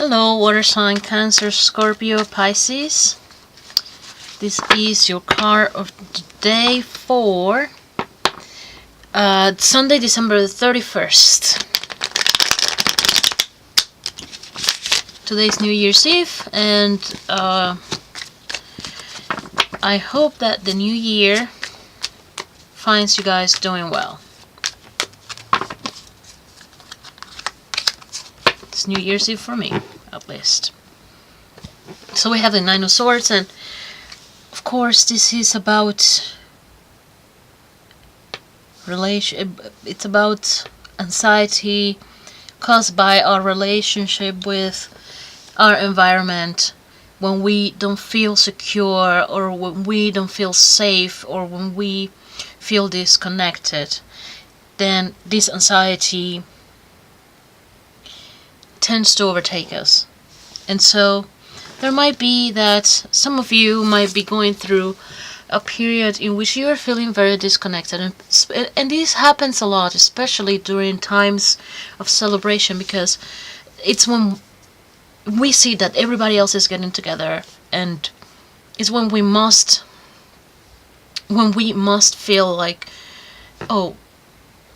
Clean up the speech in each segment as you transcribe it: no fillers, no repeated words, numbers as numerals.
Hello, water sign Cancer, Scorpio, Pisces. This is your card of the day for Sunday, December 31st. Today's New Year's Eve, and I hope that the new year finds you guys doing well. It's New Year's Eve for me, at least. So we have the Nine of Swords, and of course this is about it's about anxiety caused by our relationship with our environment, when we don't feel secure, or when we don't feel safe, or when we feel disconnected. Then this anxiety tends to overtake us. And so there might be that some of you might be going through a period in which you are feeling very disconnected, and this happens a lot, especially during times of celebration, because it's when we see that everybody else is getting together, and it's when we must feel like, oh,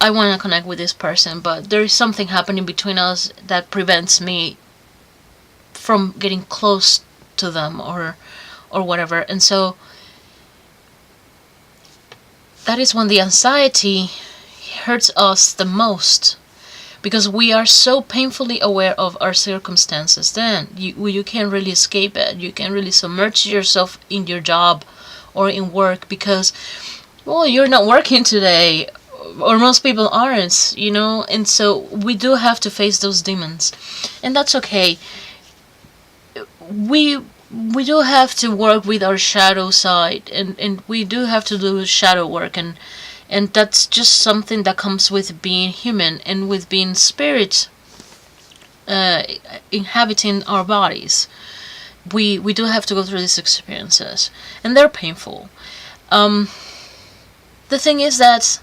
I want to connect with this person, but there is something happening between us that prevents me from getting close to them, or whatever. And so that is when the anxiety hurts us the most, because we are so painfully aware of our circumstances. Then you can't really escape it. You can't really submerge yourself in your job or in work, because, well, you're not working today, or most people aren't, and so we do have to face those demons, and that's okay. We do have to work with our shadow side, and we do have to do shadow work, and that's just something that comes with being human and with being spirit inhabiting our bodies. We do have to go through these experiences, and they're painful. The thing is that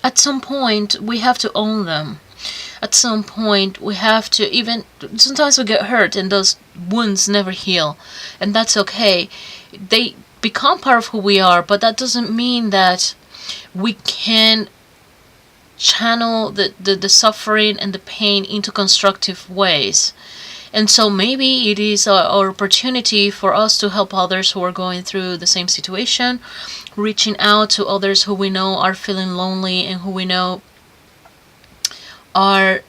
at some point we have to own them. At some point we have to, even sometimes we get hurt and those wounds never heal, and that's okay. They become part of who we are, but that doesn't mean that we can channel the suffering and the pain into constructive ways. And so maybe it is our opportunity for us to help others who are going through the same situation, reaching out to others who we know are feeling lonely, and who we know are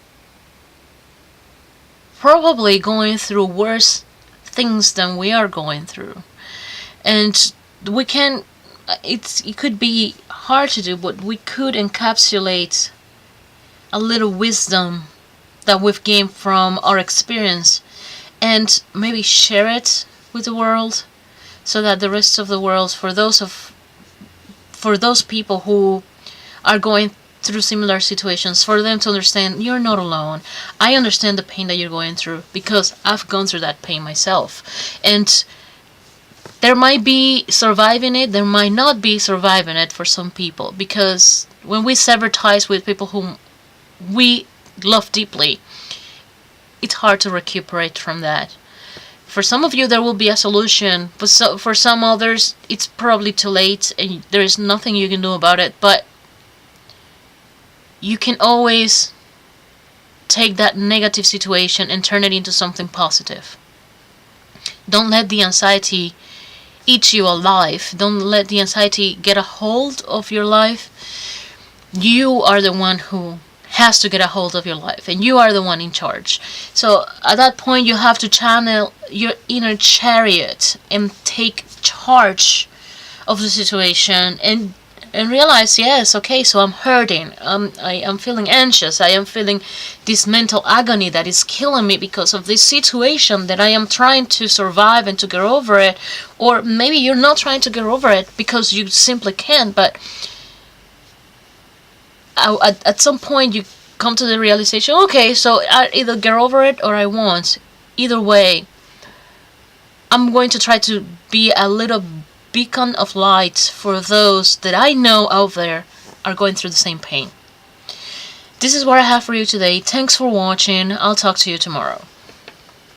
probably going through worse things than we are going through. And we can, it could be hard to do, but we could encapsulate a little wisdom that we've gained from our experience, and maybe share it with the world, so that the rest of the world, for those people who are going through similar situations, for them to understand you're not alone. I understand the pain that you're going through, because I've gone through that pain myself, and there might be surviving it, there might not be surviving it for some people, because when we sever ties with people whom we love deeply, it's hard to recuperate from that. For some of you there will be a solution, but for some others it's probably too late and there is nothing you can do about it. But you can always take that negative situation and turn it into something positive. Don't let the anxiety eat you alive. Don't let the anxiety get a hold of your life. You are the one who has to get a hold of your life, and you are the one in charge. So at that point you have to channel your inner chariot and take charge of the situation, and realize, yes, okay, so I'm hurting, I am feeling anxious, I am feeling this mental agony that is killing me because of this situation that I am trying to survive and to get over it. Or maybe you're not trying to get over it because you simply can't, but at some point you come to the realization, okay, so I either get over it or I won't. Either way, I'm going to try to be a little beacon of light for those that I know out there are going through the same pain. This is what I have for you today. Thanks for watching. I'll talk to you tomorrow.